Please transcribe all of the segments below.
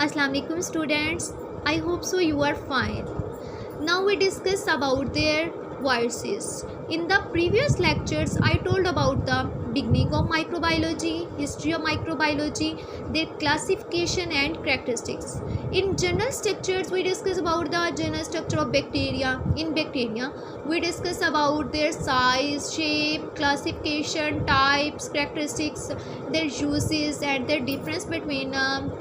Assalamu alaikum students. I hope so you are fine. Now we discuss about their viruses. In the previous lectures I told about the beginning of microbiology, history of microbiology, their classification and characteristics. In general structures we discuss about the general structure of bacteria. In bacteria we discuss about their size, shape, classification, types, characteristics, their uses and their difference between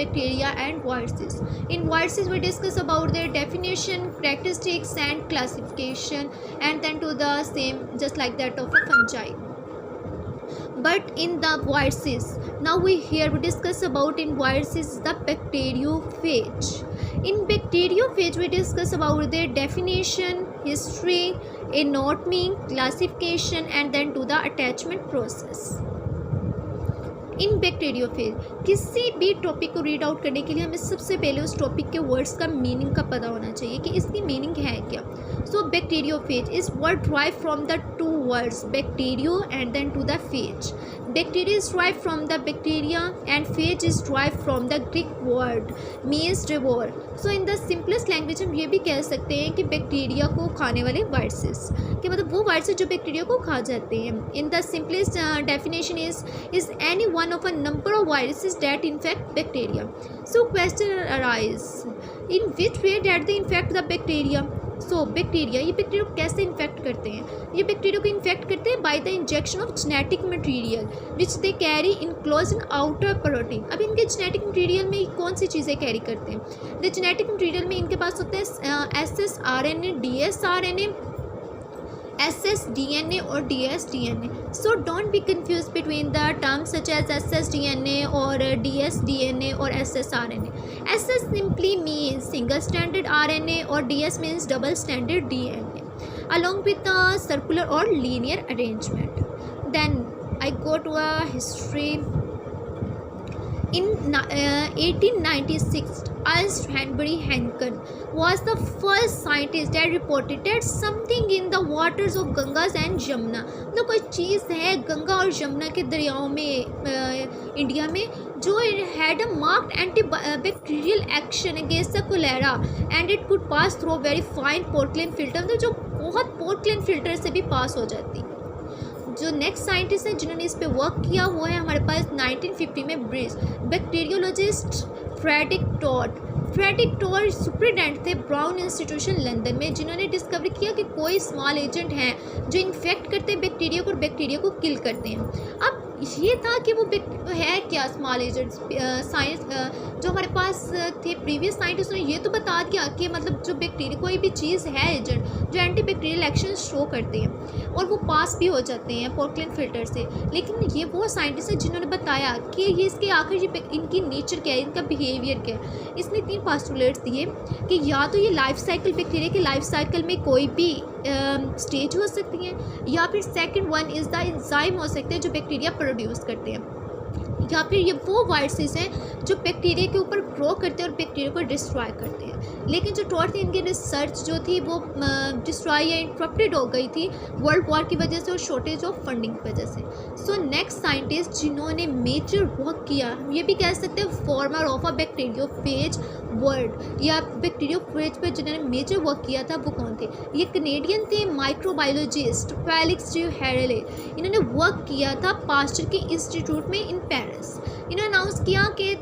bacteria and viruses. In viruses we discuss about their definition, characteristics and classification, and then to the same just like that of a fungi. But in the viruses, now we discuss about in viruses the bacteriophage. In bacteriophage we discuss about their definition, history, anatomy, classification and then to the attachment process. In bacteriophage किसी भी topic को read out करने के लिए हमें सबसे पहले उस टॉपिक के वर्ड्स का मीनिंग का पता होना चाहिए कि इसकी मीनिंग है क्या. So bacteriophage is word drive from the two words bacterio and then to the phage. Bacteria is drive from the bacteria and phage is drive from the Greek word means devour. So in the simplest language हम ये भी कह सकते हैं कि bacteria को खाने वाले वायरसेस कि मतलब वो वायरसेस जो बैक्टीरिया को खा जाते हैं. इन the simplest definition is any one of a number of viruses that infect bacteria. So question arise, in which way that they infect the bacteria? So bacteria, ये बैक्टीरिया को कैसे इन्फेक्ट करते हैं? ये बैक्टीरिया को इन्फेक्ट करते हैं by the injection of genetic material which they carry enclose in outer protein. अब इनके जेनेटिक मटेरियल में कौन सी चीज़ें कैरी करते हैं? द जेनेटिक मटेरियल में इनके पास होते हैं SSRNA, DSRNA, ssDNA or dsDNA. So don't be confused between the terms such as ssDNA or dsDNA or ssRNA. SS simply means single stranded RNA or ds means double stranded DNA along with the circular or linear arrangement. Then I go to a history. In 1896, Ernst Henry Henken was the first scientist that reported that something in the waters of Gangas and Yamuna. मतलब कोई चीज़ है गंगा और यमुना के दरियाओं में India में जो had a marked antibacterial action against the cholera and it could pass through a very fine Portland filter. मतलब जो बहुत पोर्टलैंड फिल्टर से भी पास हो जाती. जो नेक्स्ट साइंटिस्ट हैं जिन्होंने इस पे वर्क किया वो है हमारे पास 1950 में British bacteriologist Frederick Todd. Frederick Todd superintendent थे ब्राउन इंस्टीट्यूशन लंदन में जिन्होंने डिस्कवर किया कि कोई स्मॉल एजेंट हैं जो इन्फेक्ट करते हैं बैक्टीरिया को और बैक्टीरिया को किल करते हैं. अब ये था कि वो है क्या स्मॉल एजेंट. साइंस जो हमारे पास थे प्रीवियस साइंटिस्ट ने ये तो बता दिया कि मतलब जो बैक्टीरिया कोई भी चीज़ है एजेंट जो एंटी बैक्टीरियल एक्शन शो करते हैं और वो पास भी हो जाते हैं पोर्टलैंड फिल्टर से. लेकिन ये वो साइंटिस्ट हैं जिन्होंने बताया कि ये इसके आखिर ये इनकी नेचर क्या है, इनका बिहेवियर क्या है. इसने 3 पोस्टुलेट्स दिए कि या तो ये लाइफ साइकिल बैक्टीरिया के लाइफ साइकिल में कोई भी स्टेज हो सकती हैं या फिर second one is the enzyme हो सकते हैं जो बैक्टीरिया प्रोड्यूस करते हैं या फिर ये वो वायरसेस हैं जो बैक्टीरिया के ऊपर ग्रो करते हैं और बैक्टीरिया को डिस्ट्रॉय करते हैं. लेकिन जो टॉड थी इनकी रिसर्च जो थी वो डिस्ट्रॉय या इंटरप्टेड हो गई थी वर्ल्ड वॉर की वजह से और शॉर्टेज ऑफ फंडिंग की वजह से. सो नेक्स्ट साइंटिस्ट जिन्होंने मेजर वर्क किया हम ये भी कह सकते हैं farmer of a bacteriophage world या बैक्टीरियोफेज पर जिन्होंने मेजर वर्क किया था वो कौन थे? ये कनेडियन थे माइक्रोबायोलॉजिस्ट फेलिक्स डी हेरेले. इन्होंने वर्क किया था पास्चर के इंस्टीट्यूट में इन पेरिस. इन्होंने अनाउंस किया कि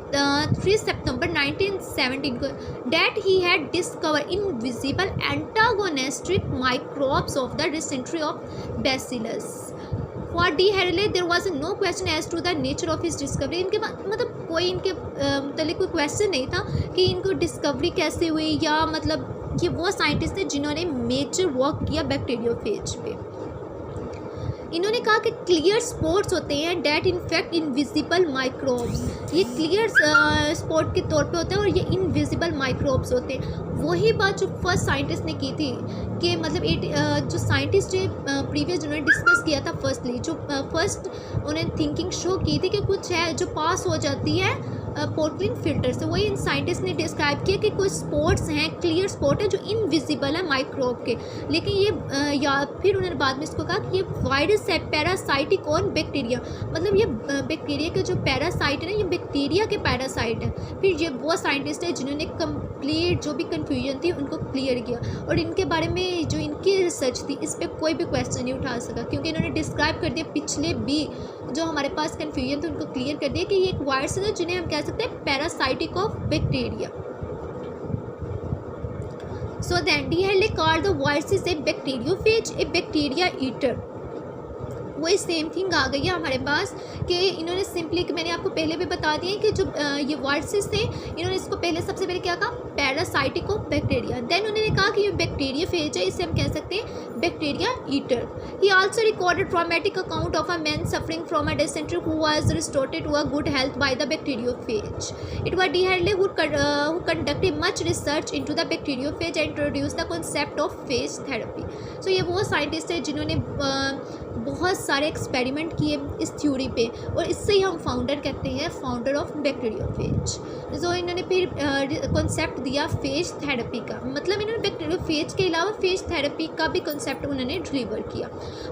3 सितंबर 1917 को that he had discover invisible antagonistic microbes of the dysentery of bacillus. For d'Herelle there was no question as to the nature of his discovery. इनके मतलब कोई इनके मतलब कोई क्वेश्चन नहीं था कि इनको डिस्कवरी कैसे हुई या मतलब ये वो साइंटिस्ट थे जिन्होंने मेजर वर्क किया बैक्टीरियोफेज पे. इन्होंने कहा कि क्लियर स्पॉट्स होते हैं डैट इन्फेक्ट इनविजिबल माइक्रोब्स. ये क्लियर स्पॉट के तौर पे होते हैं और ये इनविजिबल माइक्रोब्स होते हैं. वही बात जो फर्स्ट साइंटिस्ट ने की थी कि मतलब जो साइंटिस्ट प्रीवियस जिन्होंने डिस्कस किया था फर्स्टली जो फर्स्ट उन्हें थिंकिंग शो की थी कि कुछ है जो पास हो जाती है पोर्टलिन फिल्टर से। वही इन साइंटिस्ट ने डिस्क्राइब किया कि कुछ स्पॉट्स हैं, क्लियर स्पॉट है जो इनविजिबल है माइक्रोब के, लेकिन ये या फिर उन्होंने बाद में इसको कहा कि ये वायरस है पैरासाइटिक और बैक्टीरिया, मतलब ये बैक्टीरिया के जो पैरासाइट है ना, ये बैक्टीरिया के पैरासाइट है। फिर ये वो साइंटिस्ट है जिन्होंने कंप्लीट जो भी कन्फ्यूजन थी उनको क्लियर किया, और इनके बारे में जो इनकी रिसर्च थी इस पर कोई भी क्वेश्चन नहीं उठा सका, क्योंकि इन्होंने डिस्क्राइब कर दिया पिछले भी जो हमारे पास कन्फ्यूजन थी उनको क्लियर कर दिया कि ये एक वायरस है जिन्हें हम कह सकते हैं parasitic of bacteria. So then DHL called the viruses a bacteriophage, a bacteria eater. वही सेम थिंग आ गई है हमारे पास कि इन्होंने सिंपली, मैंने आपको पहले भी बता दिया कि जो ये वायरसेस थे इन्होंने इसको पहले सबसे पहले क्या कहा, पैरासाइटिक ऑफ बैक्टीरिया। देन उन्होंने कहा कि ये बैक्टीरिया फेज है, इसे हम कह सकते हैं bacteria eater. He also recorded traumatic account of a man suffering from a dysentery who was restored to a good health by the bacteriophage. It was d'Herelle who conducted much research into the bacteriophage and introduce the concept of phage therapy. So ये वो scientist है जिन्होंने बहुत सारे experiment किए इस theory पे, और इससे ही हम फाउंडर कहते हैं, फाउंडर ऑफ बैक्टीरियोफेज। जो इन्होंने फिर कॉन्सेप्ट दिया फेज थेरेपी का, मतलब इन्होंने बैक्टीरियोफेज के अलावा फेज थेरेपी का भी कॉन्सेप्ट उन्होंने डिलीवर किया।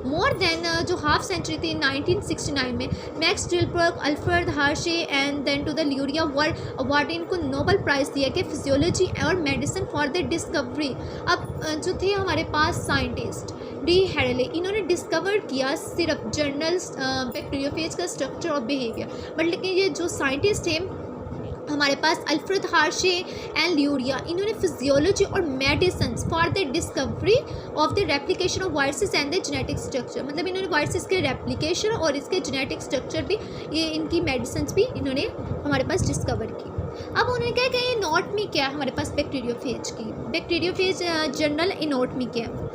मोर देन जो हाफ सेंचुरी थी 1969 में Max Delbruck, Alfred Hershey and then to the Luria world award, इनको नोबेल प्राइज़ दिया कि फिजियोलॉजी और मेडिसिन फॉर द डिस्कवरी। अब जो थे हमारे पास साइंटिस्ट डी हेडले, इन्होंने डिस्कवर किया सिर्फ जर्नल बैक्टीरियोफेज का स्ट्रक्चर और बिहेवियर, बट लेकिन ये जो साइंटिस्ट हैं हमारे पास अल्फ्रेड हार्शे एंड ल्यूरिया, इन्होंने फिजियोलॉजी और medicine for the discovery of the replication of viruses and the genetic structure, मतलब इन्होंने वायरसेस के रेप्लिकेशन और इसके जेनेटिक स्ट्रक्चर भी, ये इनकी मेडिसिन भी इन्होंने हमारे पास डिस्कवर की। अब उन्होंने कहा कि एनाटॉमी क्या है हमारे पास बैक्टीरियोफेज की, बैक्टीरियोफेज जनरल एनाटॉमी क्या है।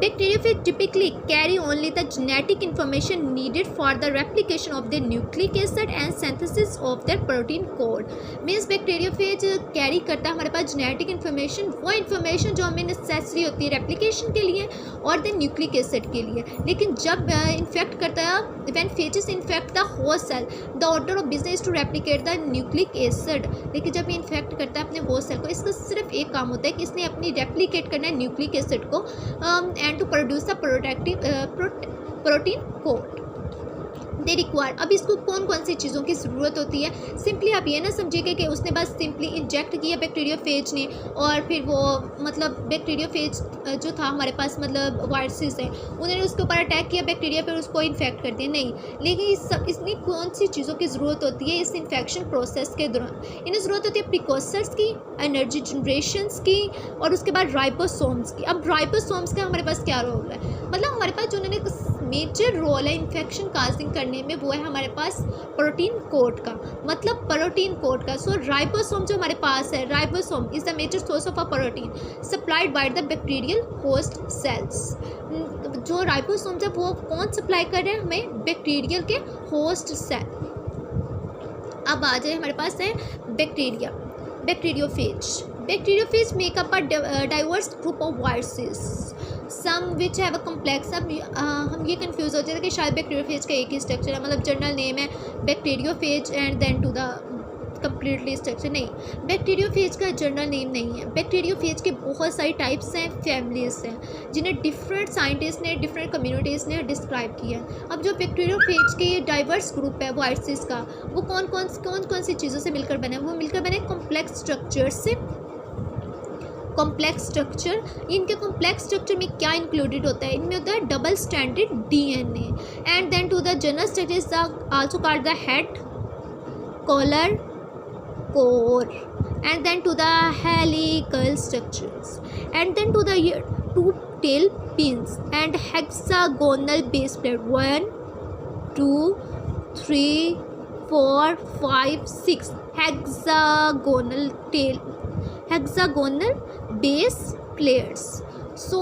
Bacteriophage typically carry only the genetic information needed for the replication of their nucleic acid and synthesis of their protein code. Means bacteriophage carry करता है हमारे पास genetic information, वो information जो हमें necessary होती है replication के लिए और the nucleic acid के लिए। लेकिन जब infect करता है, when phages infect the host cell, the order of business to replicate the nucleic acid, लेकिन जब ये infect करता है अपने host cell को, इसका सिर्फ एक काम होता है कि इसने अपनी replicate करना है nucleic acid को and to produce the protein code they require. अब इसको कौन कौन सी चीज़ों की ज़रूरत होती है, सिंपली आप ये ना समझिएगा कि उसने बस सिंपली इंजेक्ट किया बैक्टीरियोफेज ने, और फिर वो मतलब बैक्टीरियोफेज जो था हमारे पास, मतलब वायरसेस है, उन्होंने उसके ऊपर अटैक किया बैक्टीरिया पर, उसको इन्फेक्ट कर दिया, नहीं। लेकिन इसमें कौन सी चीज़ों की ज़रूरत होती है इस इन्फेक्शन प्रोसेस के दौरान, इन्हें ज़रूरत होती है प्रिकॉसर्स की, एनर्जी जनरेशंस की, और उसके बाद राइबोसोम्स की। अब राइबोसोम्स का हमारे पास क्या रोल है, मतलब हमारे पास जो उन्होंने मेजर रोल है इन्फेक्शन काजिंग करने में, वो है हमारे पास प्रोटीन कोड का, मतलब प्रोटीन कोड का। सो राइबोसोम जो हमारे पास है, ribosome is the major source of a protein supplied by the bacterial host cells. जो राइबोसोम्स है वो कौन सप्लाई कर रहे हैं हमें, बैक्टीरियल के होस्ट सेल। अब आ जाए हमारे पास है bacteria, bacteriophage. Bacteriophage makeup a diverse group of viruses some which have a complex. अब हम ये कंफ्यूज हो जाते हैं कि शायद बैक्टीरियोफेज का एक ही स्ट्रक्चर है, मतलब जनरल नेम है bacteriophage and then to the completely structure, नहीं, बैक्टीरियोफेज का जनरल नेम नहीं है। बैक्टीरियोफेज के बहुत सारी टाइप्स हैं, फैमिलीज हैं, जिन्हें डिफरेंट साइंटिस्ट ने, डिफरेंट कम्युनिटीज़ ने डिस्क्राइब किया है। अब जो बैक्टीरियोफेज के ये डाइवर्स ग्रुप है वायरसेस का, वो कौन कौन सी चीज़ों से मिलकर बने, वो मिलकर बने कॉम्प्लेक्स स्ट्रक्चर से। कॉम्प्लेक्स स्ट्रक्चर, इनके कॉम्प्लेक्स स्ट्रक्चर में क्या इंक्लूडेड होता है, इनमें होता है double standard DNA and then to the general structure is also called the head, collar, core and then to the helical structures and then to the two tail pins and hexagonal base plate 1 2 3 4 5 6 hexagonal base plates. So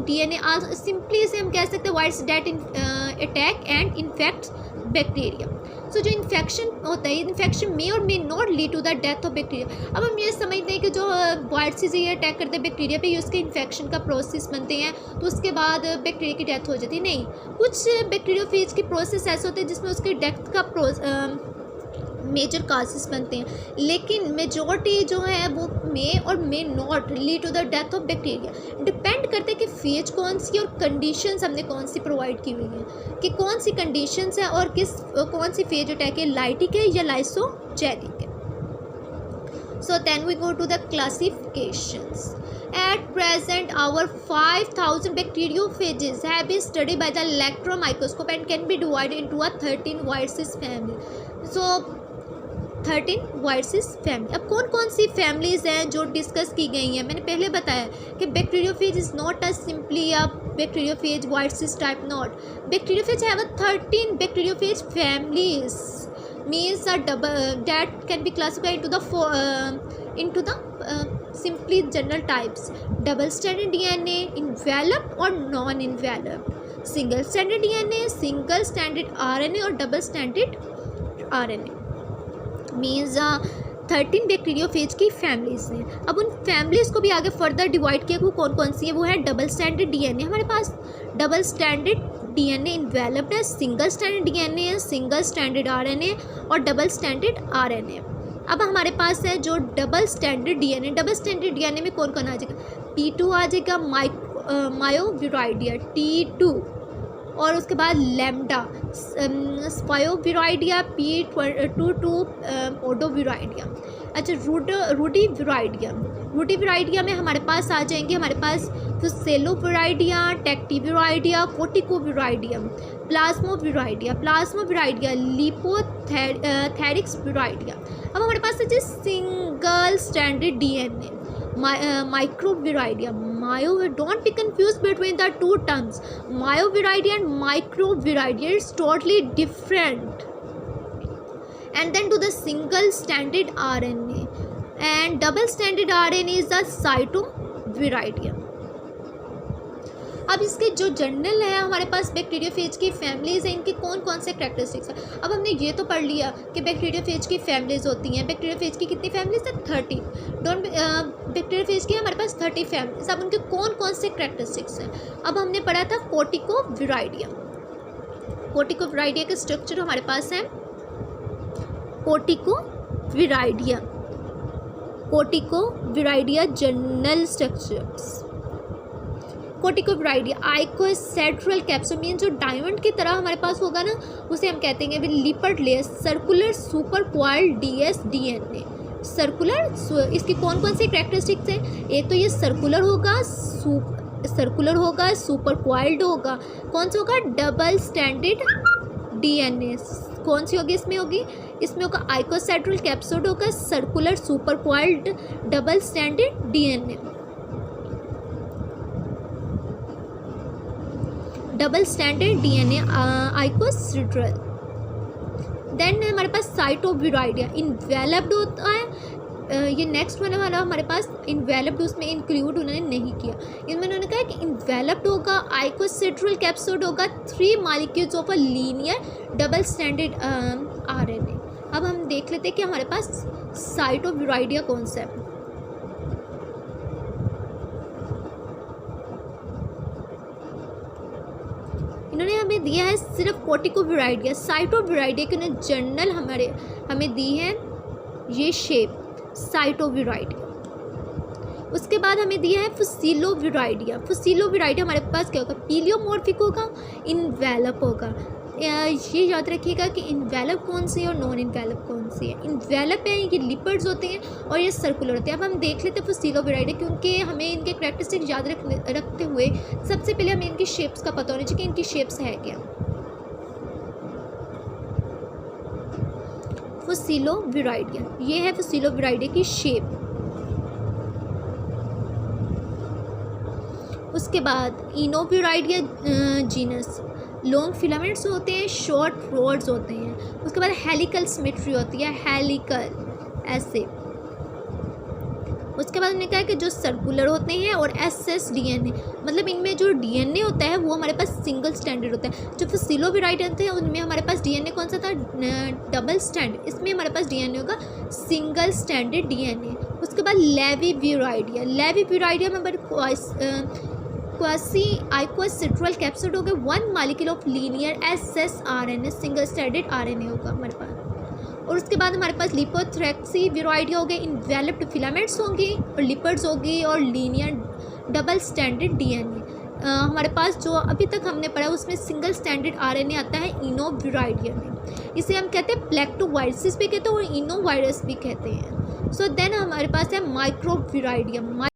DNA simply इसे हम कह सकते हैं virus that attack and infect bacteria. So जो infection होता है, infection may और may not lead to the death of bacteria. अब हम ये समझते हैं कि जो वायरसेस ये अटैक करते हैं बैक्टीरिया पे, ये उसके इन्फेक्शन का प्रोसेस बनते हैं, तो उसके बाद बैक्टीरिया की डेथ हो जाती है, नहीं। कुछ बैक्टीरियोफेज की प्रोसेस ऐसे होते हैं जिसमें उसकी डेथ का मेजर काजेस बनते हैं, लेकिन मेजॉरिटी जो है वो मे और may not lead to the death of bacteria. Depend करते हैं कि फेज कौन सी और कंडीशंस हमने कौन सी प्रोवाइड की हुई हैं, कि कौन सी कंडीशंस है और कौन सी फेज अटैक है, लाइटिक है या लाइसोजेनिक है। So then we go to the classifications. At present, our 5,000 bacteriophages have been studied by the electron microscope and can be divided into a 13 viruses family. So 13 viruses family. अब कौन कौन सी families हैं जो discuss की गई हैं? मैंने पहले बताया कि bacteriophage is not a simply a bacteriophage viruses type, not. Bacteriophage have a 13 bacteriophage families. Means that can be classified into the simply general types: double stranded DNA, enveloped or non-enveloped, single stranded DNA, single stranded RNA और double stranded RNA. Means 13 bacteriophage की families हैं। अब उन families को भी आगे further divide किया, वो कौन कौन सी है? वो है डबल स्टैंडर्ड डीएनए, हमारे पास डबल स्टैंडर्ड डीएनए इन्वेलप्ड है, सिंगल स्टैंडर्ड डीएनए है, सिंगल स्टैंडर्ड आरएनए और डबल स्टैंडर्ड आरएनए। अब हमारे पास है जो double standard DNA. Double standard DNA में कौन कौन आ जाएगा? T2 आ जाएगा, मायोविराइडिया T2, और उसके बाद लैम्डा स्पायोविराइडिया P22 ओडोविराइडिया। अच्छा, रूडीविराइडिया में हमारे पास आ जाएंगे, हमारे पास फुसेलोविराइडिया, टेक्टिविराइडिया, कोटिकोविराइडिया, प्लाज्मोविराइडिया, लिपोथेरिक्स विराइडिया। अब हमारे पास है जी single standard DNA, Microviridae, don't be confused between the two terms. Myoviridia and microviridia is totally different. And then to the single stranded RNA, and double stranded RNA is the cytoviridia. अब इसके जो journal है हमारे पास bacteriophage की families हैं, इनके कौन कौन से कैरेक्टरिस्टिक्स हैं। अब हमने ये तो पढ़ लिया कि बैक्टीरियोफेज की फैमिलीज़ होती हैं। बैक्टीरियोफेज की कितनी फैमिलीज़ हैं? 30। बैक्टीरियोफेज की हमारे पास 30 फैमिलीज। अब उनके कौन कौन से कैरेक्टरिस्टिक्स हैं? अब हमने पढ़ा था कोटिकोविराइडिया। कोटिकोविराइडिया के स्ट्रक्चर हमारे पास हैं कोटिकोविराइडिया जर्नल स्ट्रक्चर्स। कोटिकोविराइडिया आइकोसेड्रल कैप्सूल, मीन जो डायमंड की तरह हमारे पास होगा ना, उसे हम कहते हैं lipid layer circular super coiled DNA. Circular, इसकी कौन कौन सी कैरेक्टरिस्टिक्स हैं? एक तो ये सर्कुलर होगा, सुपर क्वाइल्ड होगा, कौन सा होगा? Double standard DNA. कौन सी होगी इसमें? इसमें होगा आइकोसेड्रल कैप्सूल होगा, circular super coiled double standard DNA. Double standard DNA icosahedral. Then हमारे पास साइटोविराइडिया इन्वेलप्ड होता है। ये नेक्स्ट वन वाला हमारे पास इन्वेलप्ड, उसमें इंक्लूड उन्होंने नहीं किया। इनमें उन्होंने कहा कि इन्वेलप्ड होगा, आइकोसेड्रल कैप्सूल होगा, 3 molecules of a linear double standard RNA. अब हम देख लेते हैं कि हमारे पास साइटोविराइडिया कौन सा है। इन्होंने हमें दिया है सिर्फ कोटिकोविराइडिया। साइटोविराइडिया की उन्होंने जर्नल हमें दी है ये शेप साइटोविराइडिया। उसके बाद हमें दिया है फुसीलोविराइडिया। फुसीलोविराइडिया हमारे पास क्या होगा? पीलियोमॉर्फिक होगा, इन्वेलप होगा। ये याद रखिएगा कि इन्वेलप कौन सी है और नॉन इन्वेलप कौन सी है। इन्वेलप है ये लिपिड्स होते हैं और ये सर्कुलर होते हैं। अब हम देख लेते हैं फुसीलोविराइडिया, क्योंकि हमें इनके कैरेक्टरिस्टिक्स याद रखते हुए सबसे पहले हमें इनकी शेप्स का पता होना चाहिए कि इनकी शेप्स है क्या। फुसीलोविराइडिया, ये है फुसीलोविराइडिया की शेप। उसके बाद इनोविराइडिया जीनस, लॉन्ग फिलामेंट्स होते हैं, शॉर्ट रोड्स होते हैं। उसके बाद हेलिकल सिमेट्री होती है, हेलिकल ऐसे। उसके बाद हमने कहा कि जो सर्कुलर होते हैं और एसएस डीएनए, मतलब इनमें जो डीएनए होता है वो हमारे पास सिंगल स्टैंडर्ड होता है। जो फुसीलोविराइडिया थे उनमें हमारे पास डीएनए कौन सा था? Double standard. इसमें हमारे पास डीएनए होगा सिंगल स्टैंडर्ड डीएनए। उसके बाद लेविविराइडिया में क्वासी आइकोसेड्रल कैप्सूल हो गए, 1 molecule of linear SS RNA, single standard RNA होगा हमारे पास। और उसके बाद हमारे पास लिपोथ्रेक्सी विराइडी हो गई, इन्वेलप्ड फिलामेंट्स होंगी और लिपिड्स होगी और लीनियर डबल स्टैंडर्ड डीएनए। हमारे पास जो अभी तक हमने पढ़ा उसमें सिंगल स्टैंडर्ड आरएनए आता है इनोविराइडियम में। इसे हम कहते हैं प्लेक्टोवायरसिस भी कहते हैं और इनोवायरस भी कहते हैं। सो देन हमारे पास है माइक्रोविराइडियम।